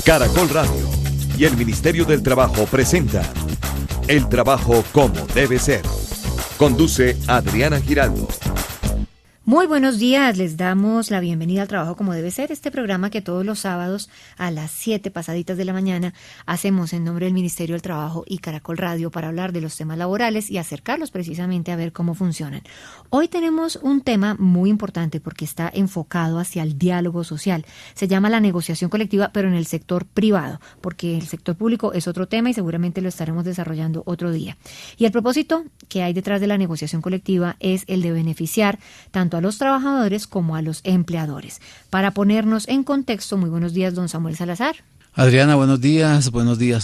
Caracol Radio y el Ministerio del Trabajo presenta El Trabajo como debe ser. Conduce Adriana Giraldo. Muy buenos días, les damos la bienvenida al Trabajo como debe ser, este programa que todos los sábados a las 7 pasaditas de la mañana hacemos en nombre del Ministerio del Trabajo y Caracol Radio para hablar de los temas laborales y acercarlos precisamente a ver cómo funcionan. Hoy tenemos un tema muy importante porque está enfocado hacia el diálogo social. Se llama la negociación colectiva, pero en el sector privado, porque el sector público es otro tema y seguramente lo estaremos desarrollando otro día. Y el propósito que hay detrás de la negociación colectiva es el de beneficiar tanto a los trabajadores como a los empleadores. Para ponernos en contexto, muy buenos días, don Samuel Salazar. Adriana, buenos días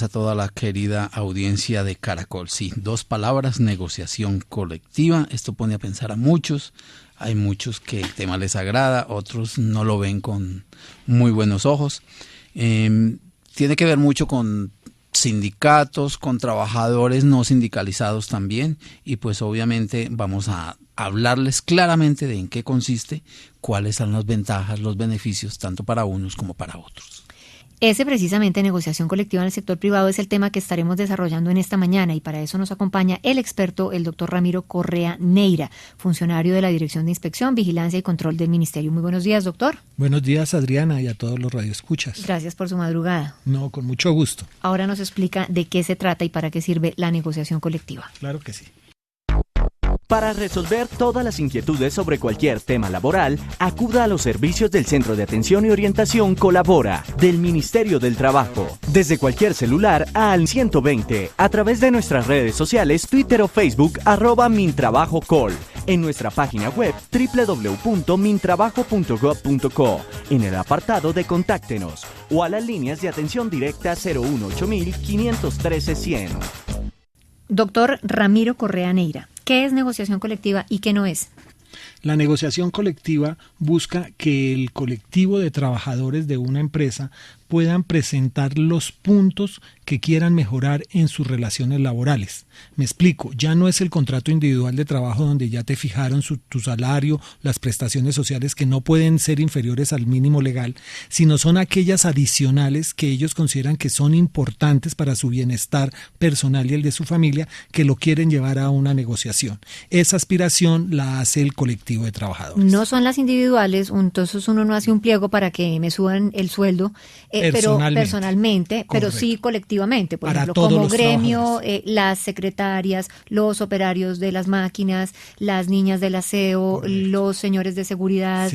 a toda la querida audiencia de Caracol. Sí, dos palabras, negociación colectiva. Esto pone a pensar a muchos. Hay muchos que el tema les agrada, otros no lo ven con muy buenos ojos. Tiene que ver mucho con sindicatos, con trabajadores no sindicalizados también, y pues obviamente vamos a hablarles claramente de en qué consiste, cuáles son las ventajas, los beneficios, tanto para unos como para otros. Ese precisamente, negociación colectiva en el sector privado, es el tema que estaremos desarrollando en esta mañana y para eso nos acompaña el experto, el doctor Ramiro Correa Neira, funcionario de la Dirección de Inspección, Vigilancia y Control del Ministerio. Muy buenos días, doctor. Buenos días, Adriana, y a todos los radioescuchas. Gracias por su madrugada. No, con mucho gusto. Ahora nos explica de qué se trata y para qué sirve la negociación colectiva. Claro que sí. Para resolver todas las inquietudes sobre cualquier tema laboral, acuda a los servicios del Centro de Atención y Orientación Colabora, del Ministerio del Trabajo, desde cualquier celular al 120, a través de nuestras redes sociales, Twitter o Facebook, @mintrabajocol, en nuestra página web www.mintrabajo.gov.co, en el apartado de Contáctenos, o a las líneas de atención directa 018 513 100. Doctor Ramiro Correa Neira, ¿qué es negociación colectiva y qué no es? La negociación colectiva busca que el colectivo de trabajadores de una empresa puedan presentar los puntos que quieran mejorar en sus relaciones laborales. Me explico, ya no es el contrato individual de trabajo donde ya te fijaron tu salario, las prestaciones sociales que no pueden ser inferiores al mínimo legal, sino son aquellas adicionales que ellos consideran que son importantes para su bienestar personal y el de su familia, que lo quieren llevar a una negociación. Esa aspiración la hace el colectivo de trabajadores. No son las individuales, entonces uno no hace un pliego para que me suban el sueldo, personalmente, pero sí colectivamente, por ejemplo, como gremio, las secretarias, los operarios de las máquinas, las niñas del aseo, los señores de seguridad.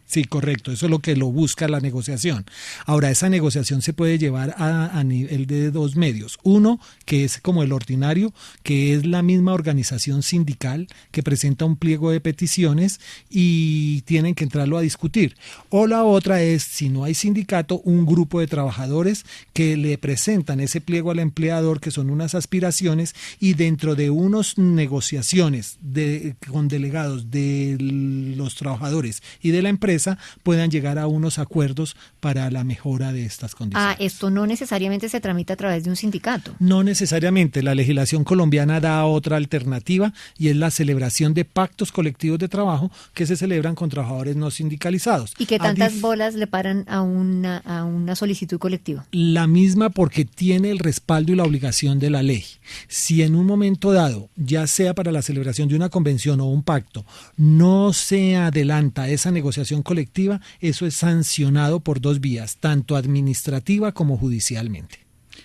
Sí, correcto. Eso es lo que lo busca la negociación. Ahora, esa negociación se puede llevar a nivel de dos medios. Uno, que es como el ordinario, que es la misma organización sindical que presenta un pliego de peticiones y tienen que entrarlo a discutir. O la otra es, si no hay sindicato, un grupo de trabajadores que le presentan ese pliego al empleador, que son unas aspiraciones, y dentro de unas negociaciones con delegados de los trabajadores y de la empresa, puedan llegar a unos acuerdos para la mejora de estas condiciones. Esto no necesariamente se tramita a través de un sindicato. No necesariamente. La legislación colombiana da otra alternativa y es la celebración de pactos colectivos de trabajo que se celebran con trabajadores no sindicalizados. ¿Y qué tantas bolas le paran a una solicitud colectiva? La misma, porque tiene el respaldo y la obligación de la ley. Si en un momento dado, ya sea para la celebración de una convención o un pacto, no se adelanta esa negociación colectiva, eso es sancionado por dos vías, tanto administrativa como judicialmente.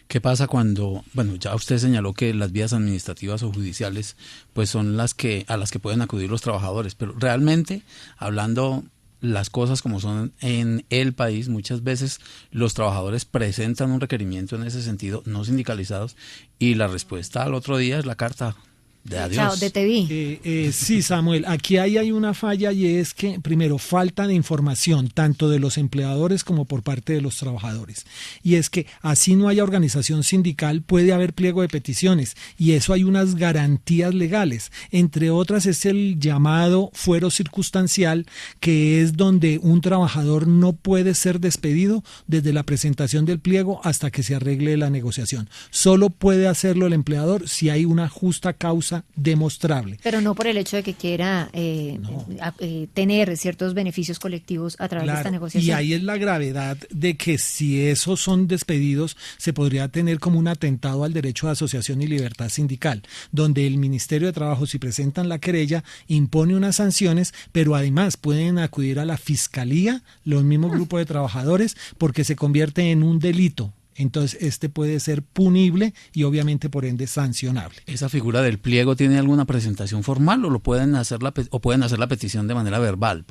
¿Qué pasa cuando, ya usted señaló que las vías administrativas o judiciales pues son a las que pueden acudir los trabajadores, pero realmente, hablando las cosas como son en el país, muchas veces los trabajadores presentan un requerimiento en ese sentido, no sindicalizados, y la respuesta al otro día es la carta de adiós. Chao, de te vi. Sí, Samuel, aquí hay una falla y es que, primero, falta de información tanto de los empleadores como por parte de los trabajadores. Y es que así no haya organización sindical, puede haber pliego de peticiones y eso hay unas garantías legales. Entre otras es el llamado fuero circunstancial, que es donde un trabajador no puede ser despedido desde la presentación del pliego hasta que se arregle la negociación. Solo puede hacerlo el empleador si hay una justa causa cosa demostrable. Pero no por el hecho de que quiera tener ciertos beneficios colectivos a través de esta negociación. Y ahí es la gravedad de que si esos son despedidos, se podría tener como un atentado al derecho de asociación y libertad sindical, donde el Ministerio de Trabajo, si presentan la querella, impone unas sanciones, pero además pueden acudir a la Fiscalía, los mismos grupos de trabajadores, porque se convierte en un delito. Entonces, este puede ser punible y obviamente por ende sancionable. ¿Esa figura del pliego tiene alguna presentación formal o pueden hacer la petición de manera verbal?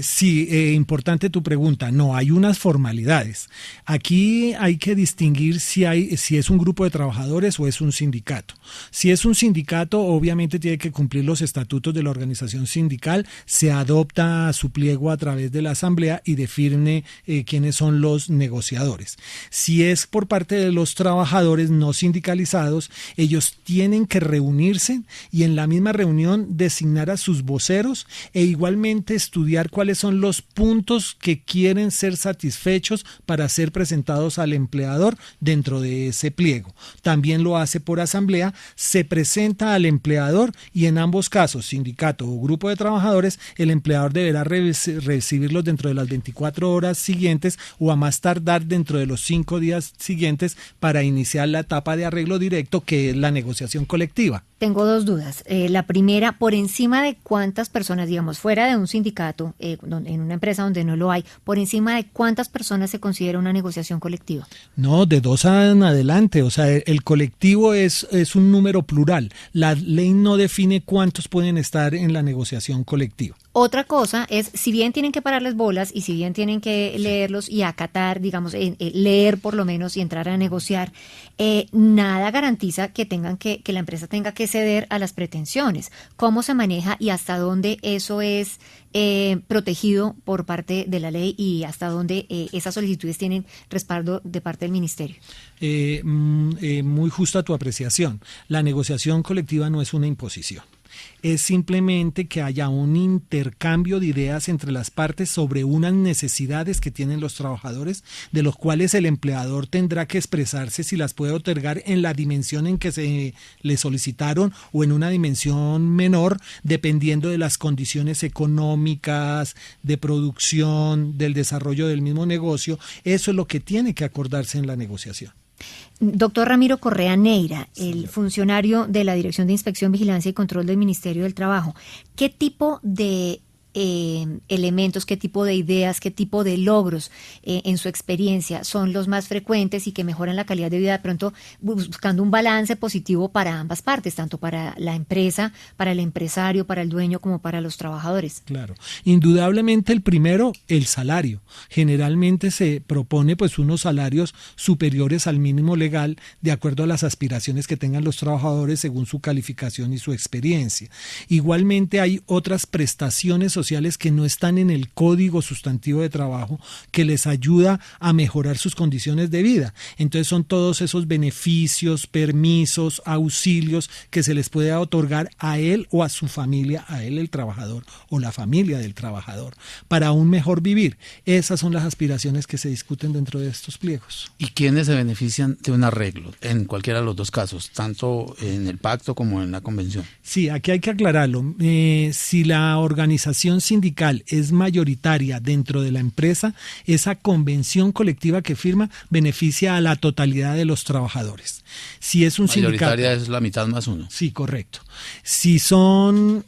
Sí, importante tu pregunta. No, hay unas formalidades. Aquí hay que distinguir si es un grupo de trabajadores o es un sindicato. Si es un sindicato, obviamente tiene que cumplir los estatutos de la organización sindical, se adopta su pliego a través de la asamblea y define quiénes son los negociadores. Si es por parte de los trabajadores no sindicalizados, ellos tienen que reunirse y en la misma reunión designar a sus voceros e igualmente estudiar cuáles son los puntos que quieren ser satisfechos para ser presentados al empleador dentro de ese pliego. También lo hace por asamblea, se presenta al empleador y en ambos casos, sindicato o grupo de trabajadores, el empleador deberá recibirlos dentro de las 24 horas siguientes o a más tardar dentro de los 5 días siguientes para iniciar la etapa de arreglo directo, que es la negociación colectiva. Tengo dos dudas. La primera, por encima de cuántas personas, digamos, fuera de un sindicato, en una empresa donde no lo hay, por encima de cuántas personas se considera una negociación colectiva. No, de 2 en adelante. O sea, el colectivo es un número plural. La ley no define cuántos pueden estar en la negociación colectiva. Otra cosa es, si bien tienen que pararles bolas y si bien tienen que leerlos y acatar, digamos, leer por lo menos y entrar a negociar, nada garantiza que la empresa tenga que ceder a las pretensiones. ¿Cómo se maneja y hasta dónde eso es protegido por parte de la ley y hasta dónde esas solicitudes tienen respaldo de parte del ministerio? Muy justa tu apreciación. La negociación colectiva no es una imposición. Es simplemente que haya un intercambio de ideas entre las partes sobre unas necesidades que tienen los trabajadores, de los cuales el empleador tendrá que expresarse si las puede otorgar en la dimensión en que se le solicitaron o en una dimensión menor, dependiendo de las condiciones económicas, de producción, del desarrollo del mismo negocio. Eso es lo que tiene que acordarse en la negociación. Doctor Ramiro Correa Neira, el funcionario de la Dirección de Inspección, Vigilancia y Control del Ministerio del Trabajo, ¿qué tipo de elementos, qué tipo de ideas, qué tipo de logros en su experiencia son los más frecuentes y que mejoran la calidad de vida, de pronto buscando un balance positivo para ambas partes, tanto para la empresa, para el empresario, para el dueño como para los trabajadores? Claro, indudablemente el primero, el salario. Generalmente se propone pues unos salarios superiores al mínimo legal de acuerdo a las aspiraciones que tengan los trabajadores según su calificación y su experiencia. Igualmente hay otras prestaciones sociales que no están en el Código Sustantivo de Trabajo que les ayuda a mejorar sus condiciones de vida. Entonces son todos esos beneficios, permisos, auxilios que se les puede otorgar a él o a su familia, a él el trabajador o la familia del trabajador, para un mejor vivir. Esas son las aspiraciones que se discuten dentro de estos pliegos. ¿Y quiénes se benefician de un arreglo en cualquiera de los dos casos, tanto en el pacto como en la convención? Sí, aquí hay que aclararlo. Si la organización sindical es mayoritaria dentro de la empresa, esa convención colectiva que firma beneficia a la totalidad de los trabajadores. Si es un mayoritaria sindicato, es la mitad más uno. Sí, correcto. Si son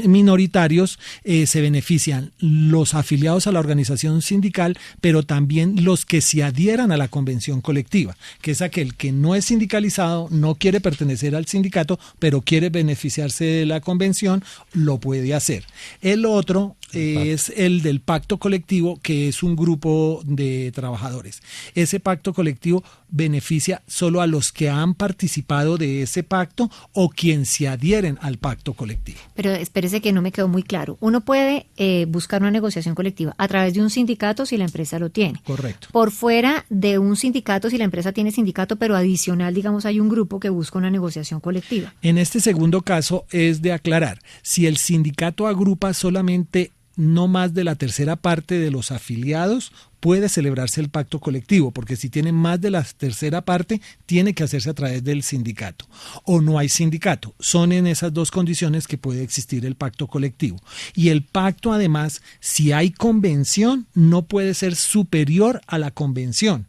minoritarios, se benefician los afiliados a la organización sindical, pero también los que se adhieran a la convención colectiva, que es aquel que no es sindicalizado, no quiere pertenecer al sindicato, pero quiere beneficiarse de la convención, lo puede hacer. El otro es el del pacto colectivo, que es un grupo de trabajadores. Ese pacto colectivo beneficia solo a los que han participado de ese pacto o quien se adhieren al pacto colectivo. Pero espérese que no me quedó muy claro. Uno puede buscar una negociación colectiva a través de un sindicato si la empresa lo tiene. Correcto. Por fuera de un sindicato si la empresa tiene sindicato, pero adicional, digamos, hay un grupo que busca una negociación colectiva. En este segundo caso es de aclarar, si el sindicato agrupa solamente no más de la tercera parte de los afiliados, puede celebrarse el pacto colectivo, porque si tiene más de la tercera parte, tiene que hacerse a través del sindicato. O no hay sindicato. Son en esas dos condiciones que puede existir el pacto colectivo. Y el pacto, además, si hay convención, no puede ser superior a la convención.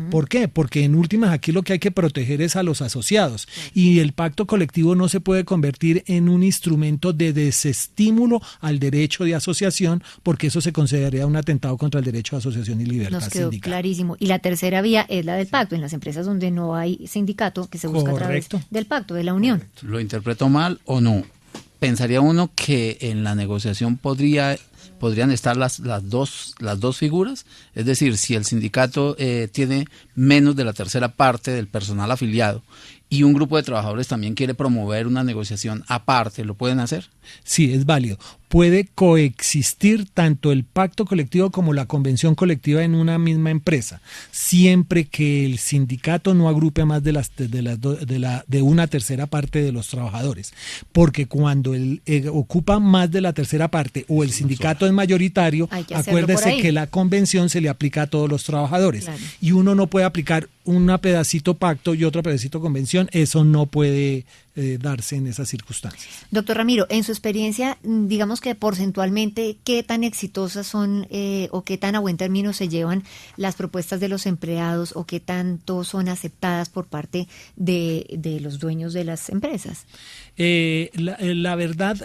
¿Por qué? Porque en últimas aquí lo que hay que proteger es a los asociados, y el pacto colectivo no se puede convertir en un instrumento de desestímulo al derecho de asociación, porque eso se consideraría un atentado contra el derecho de asociación y libertad Nos quedó sindical. clarísimo. Y la tercera vía es la del pacto, en las empresas donde no hay sindicato, que se busca a través del pacto, de la unión. ¿Lo interpreto mal o no? Pensaría uno que en la negociación podrían estar las dos figuras, es decir, si el sindicato tiene menos de la tercera parte del personal afiliado y un grupo de trabajadores también quiere promover una negociación aparte, ¿lo pueden hacer? Sí, es válido. Puede coexistir tanto el pacto colectivo como la convención colectiva en una misma empresa, siempre que el sindicato no agrupe más de una tercera parte de los trabajadores, porque cuando ocupa más de la tercera parte o el sindicato es mayoritario, acuérdese que la convención se le aplica a todos los trabajadores, claro, y uno no puede aplicar un pedacito pacto y otro pedacito convención. Eso no puede darse en esas circunstancias. Doctor Ramiro, en su experiencia, digamos que porcentualmente, ¿qué tan exitosas son o qué tan a buen término se llevan las propuestas de los empleados, o qué tanto son aceptadas por parte de los dueños de las empresas? La verdad,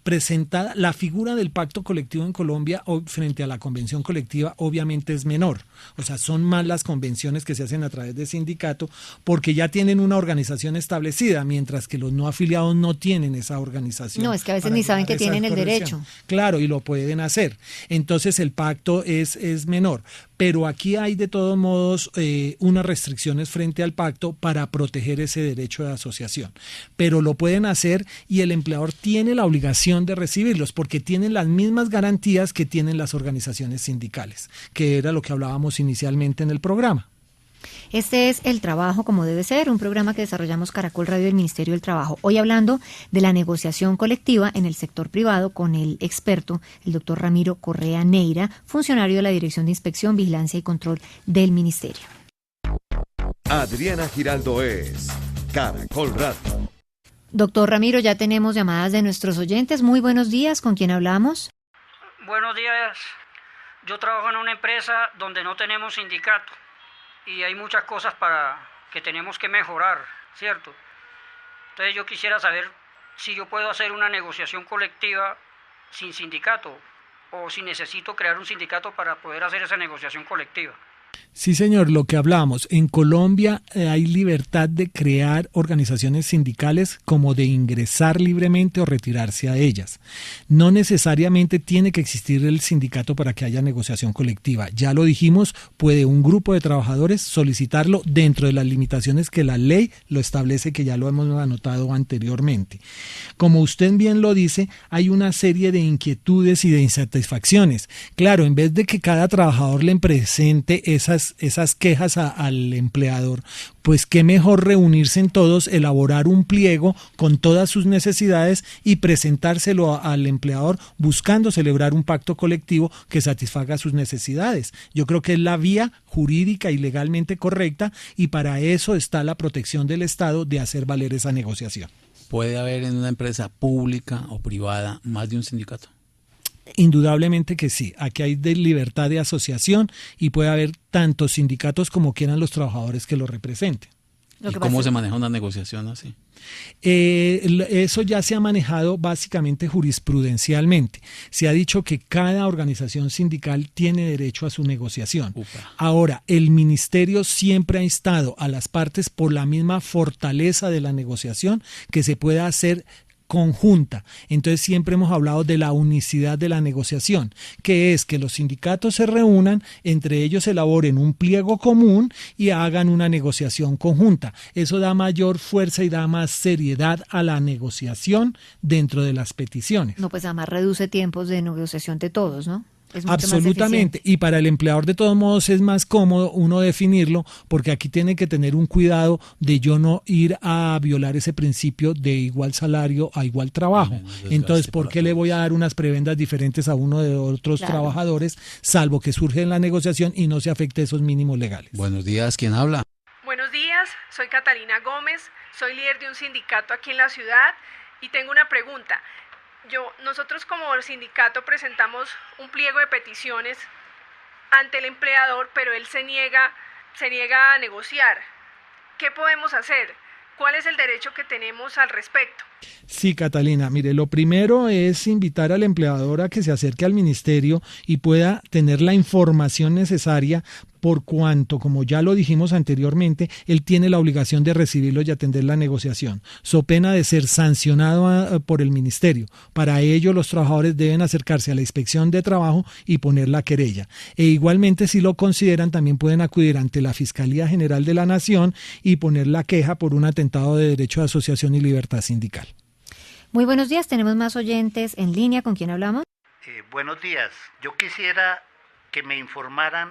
presentada, la figura del pacto colectivo en Colombia frente a la convención colectiva obviamente es menor. O sea, son más las convenciones que se hacen a través de sindicato, porque ya tienen una organización establecida, mientras que los no afiliados no tienen esa organización. No, es que a veces ni saben que tienen el derecho. Claro, y lo pueden hacer. Entonces el pacto es menor. Pero aquí hay de todos modos unas restricciones frente al pacto para proteger ese derecho de asociación. Pero lo pueden hacer, y el empleador tiene la obligación de recibirlos, porque tienen las mismas garantías que tienen las organizaciones sindicales, que era lo que hablábamos inicialmente en el programa. Este es El Trabajo como debe ser, un programa que desarrollamos Caracol Radio del Ministerio del Trabajo. Hoy hablando de la negociación colectiva en el sector privado con el experto, el doctor Ramiro Correa Neira, funcionario de la Dirección de Inspección, Vigilancia y Control del Ministerio. Adriana Giraldo es Caracol Radio. Doctor Ramiro, ya tenemos llamadas de nuestros oyentes. Muy buenos días, ¿con quién hablamos? Buenos días. Yo trabajo en una empresa donde no tenemos sindicato y hay muchas cosas que tenemos que mejorar, ¿cierto? Entonces yo quisiera saber si yo puedo hacer una negociación colectiva sin sindicato, o si necesito crear un sindicato para poder hacer esa negociación colectiva. Sí, señor, lo que hablamos. En Colombia hay libertad de crear organizaciones sindicales, como de ingresar libremente o retirarse a ellas. No necesariamente tiene que existir el sindicato para que haya negociación colectiva. Ya lo dijimos, puede un grupo de trabajadores solicitarlo dentro de las limitaciones que la ley lo establece, que ya lo hemos anotado anteriormente. Como usted bien lo dice, hay una serie de inquietudes y de insatisfacciones. Claro, en vez de que cada trabajador le presente esas quejas al empleador, pues qué mejor reunirse en todos, elaborar un pliego con todas sus necesidades y presentárselo al empleador, buscando celebrar un pacto colectivo que satisfaga sus necesidades. Yo creo que es la vía jurídica y legalmente correcta, y para eso está la protección del Estado de hacer valer esa negociación. ¿Puede haber en una empresa pública o privada más de un sindicato? Indudablemente que sí. Aquí hay libertad de asociación y puede haber tantos sindicatos como quieran los trabajadores que lo representen. ¿Y cómo se maneja una negociación así? Eso ya se ha manejado básicamente jurisprudencialmente. Se ha dicho que cada organización sindical tiene derecho a su negociación. Ahora, el ministerio siempre ha instado a las partes, por la misma fortaleza de la negociación, que se pueda hacer conjunta. Entonces siempre hemos hablado de la unicidad de la negociación, que es que los sindicatos se reúnan, entre ellos elaboren un pliego común y hagan una negociación conjunta. Eso da mayor fuerza y da más seriedad a la negociación dentro de las peticiones. No, pues además reduce tiempos de negociación de todos, ¿no? Es mucho Absolutamente. más Y para el empleador, de todos modos, es más cómodo uno definirlo, porque aquí tiene que tener un cuidado de yo no ir a violar ese principio de igual salario a igual trabajo. Entonces, ¿por qué le voy a dar unas prebendas diferentes a uno de otros trabajadores, salvo que surge en la negociación y no se afecte esos mínimos legales? Buenos días, ¿quién habla? Buenos días, soy Catalina Gómez, soy líder de un sindicato aquí en la ciudad y tengo una pregunta. Nosotros como sindicato presentamos un pliego de peticiones ante el empleador, pero él se niega a negociar. ¿Qué podemos hacer? ¿Cuál es el derecho que tenemos al respecto? Sí, Catalina, mire, lo primero es invitar al empleador a que se acerque al ministerio y pueda tener la información necesaria, por cuanto, como ya lo dijimos anteriormente, él tiene la obligación de recibirlo y atender la negociación, so pena de ser sancionado por el ministerio. Para ello, los trabajadores deben acercarse a la inspección de trabajo y poner la querella. E igualmente, si lo consideran, también pueden acudir ante la Fiscalía General de la Nación y poner la queja por un atentado de derecho de asociación y libertad sindical. Muy buenos días, tenemos más oyentes en línea. ¿Con quién hablamos? Buenos días. Yo quisiera que me informaran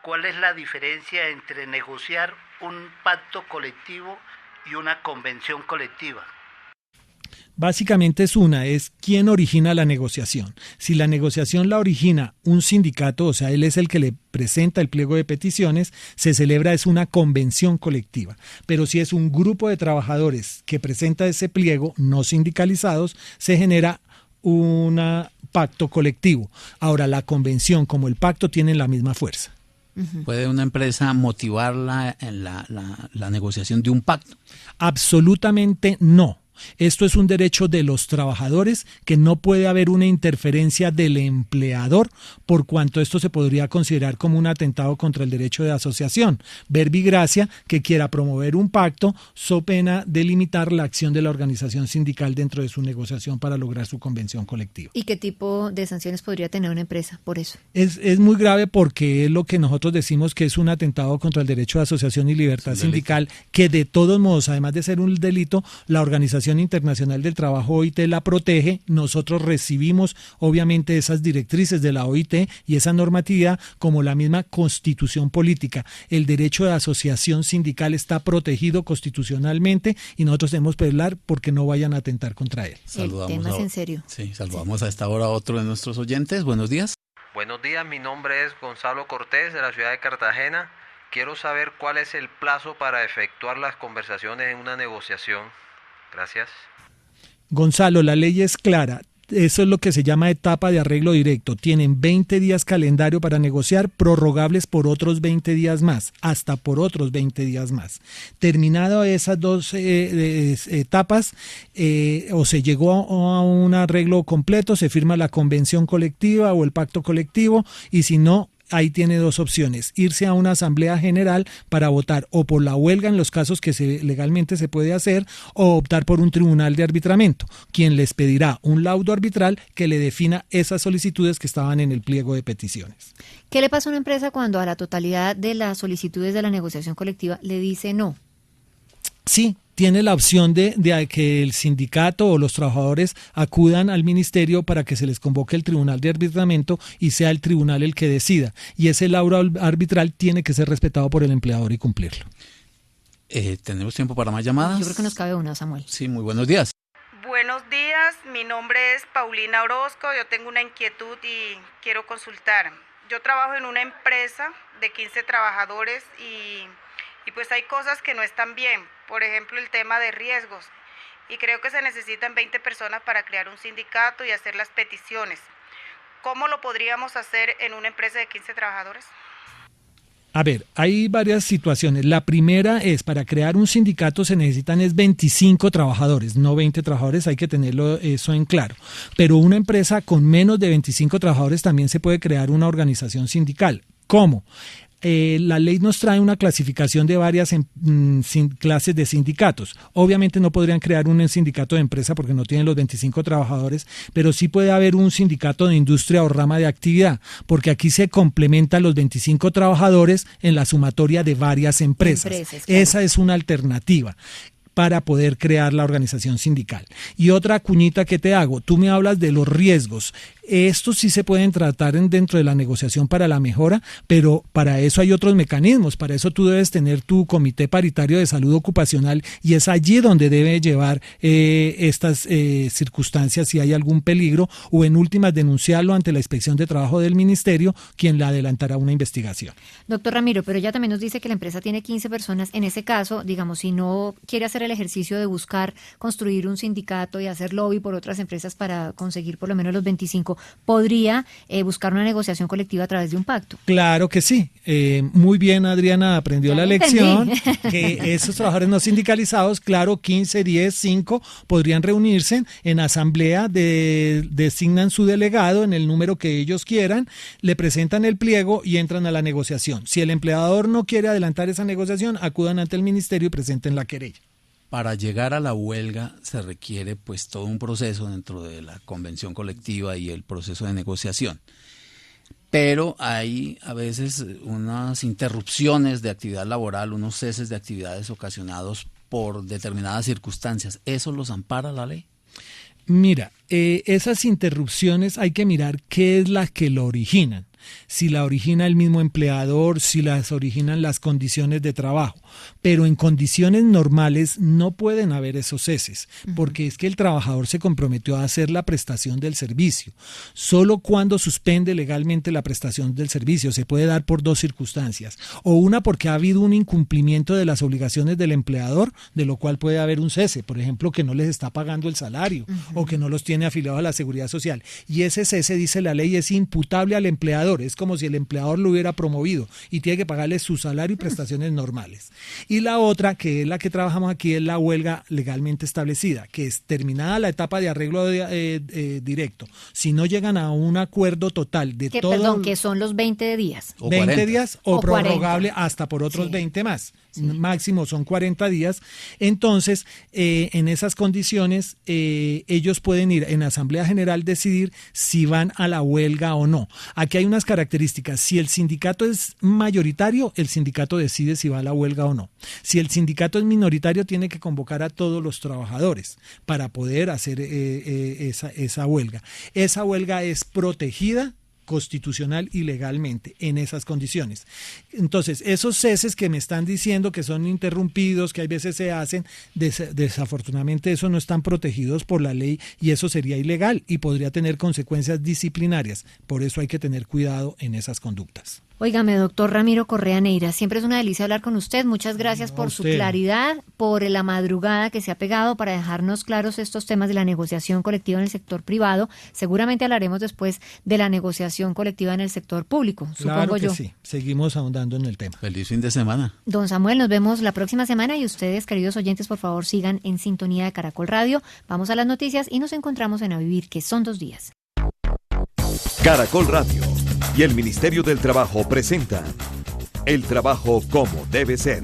cuál es la diferencia entre negociar un pacto colectivo y una convención colectiva. Básicamente es quién origina la negociación. Si la negociación la origina un sindicato, o sea, él es el que le presenta el pliego de peticiones, se celebra una convención colectiva. Pero si es un grupo de trabajadores que presenta ese pliego, no sindicalizados, se genera un pacto colectivo. Ahora, la convención como el pacto tienen la misma fuerza. ¿Puede una empresa motivar la negociación de un pacto? Absolutamente no. Esto es un derecho de los trabajadores, que no puede haber una interferencia del empleador, por cuanto esto se podría considerar como un atentado contra el derecho de asociación. Verbi gracia que quiera promover un pacto, so pena de limitar la acción de la organización sindical dentro de su negociación para lograr su convención colectiva. ¿Y qué tipo de sanciones podría tener una empresa por eso? Es muy grave, porque es lo que nosotros decimos que es un atentado contra el derecho de asociación y libertad sindical, que de todos modos, además de ser un delito, la Organización Internacional del Trabajo, OIT, la protege. Nosotros recibimos obviamente esas directrices de la OIT y esa normatividad, como la misma constitución política. El derecho de asociación sindical está protegido constitucionalmente y nosotros debemos velar porque no vayan a atentar contra él. El tema es en serio. Sí, saludamos a esta hora a otro de nuestros oyentes. Buenos días. Buenos días, mi nombre es Gonzalo Cortés, de la ciudad de Cartagena. Quiero saber cuál es el plazo para efectuar las conversaciones en una negociación. Gracias. Gonzalo, la ley es clara. Eso es lo que se llama etapa de arreglo directo. Tienen 20 días calendario para negociar, prorrogables por otros 20 días más, hasta por otros 20 días más. Terminado esas dos etapas, o se llegó a un arreglo completo, se firma la convención colectiva o el pacto colectivo, y si no, ahí tiene dos opciones: irse a una asamblea general para votar o por la huelga en los casos que legalmente se puede hacer, o optar por un tribunal de arbitramiento, quien les pedirá un laudo arbitral que le defina esas solicitudes que estaban en el pliego de peticiones. ¿Qué le pasa a una empresa cuando a la totalidad de las solicitudes de la negociación colectiva le dice no? Sí, tiene la opción de que el sindicato o los trabajadores acudan al ministerio para que se les convoque el tribunal de arbitramiento y sea el tribunal el que decida. Y ese laudo arbitral tiene que ser respetado por el empleador y cumplirlo. ¿Tenemos tiempo para más llamadas? Yo creo que nos cabe una, Samuel. Sí, muy buenos días. Buenos días, mi nombre es Paulina Orozco, yo tengo una inquietud y quiero consultar. Yo trabajo en una empresa de 15 trabajadores y pues hay cosas que no están bien, por ejemplo el tema de riesgos, y creo que se necesitan 20 personas para crear un sindicato y hacer las peticiones. ¿Cómo lo podríamos hacer en una empresa de 15 trabajadores? A ver, hay varias situaciones. La primera es, para crear un sindicato se necesitan 25 trabajadores, no 20 trabajadores, hay que tenerlo eso en claro. Pero una empresa con menos de 25 trabajadores también se puede crear una organización sindical. ¿Cómo? La ley nos trae una clasificación de varias clases de sindicatos. Obviamente no podrían crear un sindicato de empresa porque no tienen los 25 trabajadores, pero sí puede haber un sindicato de industria o rama de actividad, porque aquí se complementan los 25 trabajadores en la sumatoria de varias empresas. Claro. Esa es una alternativa para poder crear la organización sindical. Y otra cuñita que te hago, tú me hablas de los riesgos. Estos sí se pueden tratar dentro de la negociación para la mejora, pero para eso hay otros mecanismos. Para eso tú debes tener tu comité paritario de salud ocupacional y es allí donde debe llevar estas circunstancias si hay algún peligro, o en últimas denunciarlo ante la Inspección de Trabajo del Ministerio, quien le adelantará una investigación. Doctor Ramiro, pero ella también nos dice que la empresa tiene 15 personas. En ese caso, digamos, si no quiere hacer el ejercicio de buscar construir un sindicato y hacer lobby por otras empresas para conseguir por lo menos los 25, ¿podría buscar una negociación colectiva a través de un pacto? Claro que sí. Muy bien, Adriana aprendió la lección, que esos trabajadores no sindicalizados, claro, 15, 10, 5, podrían reunirse en asamblea, designan su delegado en el número que ellos quieran, le presentan el pliego y entran a la negociación. Si el empleador no quiere adelantar esa negociación, acudan ante el ministerio y presenten la querella. Para llegar a la huelga se requiere pues todo un proceso dentro de la convención colectiva y el proceso de negociación. Pero hay a veces unas interrupciones de actividad laboral, unos ceses de actividades ocasionados por determinadas circunstancias. ¿Eso los ampara la ley? Mira, esas interrupciones hay que mirar qué es la que lo originan. Si la origina el mismo empleador, si las originan las condiciones de trabajo. Pero en condiciones normales no pueden haber esos ceses, porque es que el trabajador se comprometió a hacer la prestación del servicio. Solo cuando suspende legalmente la prestación del servicio se puede dar por dos circunstancias. O una porque ha habido un incumplimiento de las obligaciones del empleador, de lo cual puede haber un cese. Por ejemplo, que no les está pagando el salario o que no los tiene afiliados a la Seguridad Social. Y ese cese, dice la ley, es imputable al empleador. Es como si el empleador lo hubiera promovido y tiene que pagarle su salario y prestaciones normales. Y la otra, que es la que trabajamos aquí, es la huelga legalmente establecida, que es terminada la etapa de arreglo directo. Si no llegan a un acuerdo total de todo... Perdón, que son los 20 días. 20 días o prorrogable 40. Hasta por otros 20 más. Sí. Máximo son 40 días. Entonces, en esas condiciones, ellos pueden ir en Asamblea General decidir si van a la huelga o no. Aquí hay unas características. Si el sindicato es mayoritario, el sindicato decide si va a la huelga o no. Si el sindicato es minoritario, tiene que convocar a todos los trabajadores para poder hacer esa huelga. Esa huelga es protegida constitucional y legalmente en esas condiciones. Entonces, esos ceses que me están diciendo que son interrumpidos, que hay veces se hacen, desafortunadamente eso no están protegidos por la ley y eso sería ilegal y podría tener consecuencias disciplinarias. Por eso hay que tener cuidado en esas conductas. Óigame, doctor Ramiro Correa Neira, siempre es una delicia hablar con usted. Muchas gracias por su claridad, por la madrugada que se ha pegado para dejarnos claros estos temas de la negociación colectiva en el sector privado. Seguramente hablaremos después de la negociación colectiva en el sector público, claro supongo yo. Sí, seguimos ahondando en el tema. Feliz fin de semana. Don Samuel, nos vemos la próxima semana y ustedes, queridos oyentes, por favor sigan en sintonía de Caracol Radio. Vamos a las noticias y nos encontramos en A Vivir, que son 2 días. Caracol Radio y el Ministerio del Trabajo presentan El Trabajo como debe ser.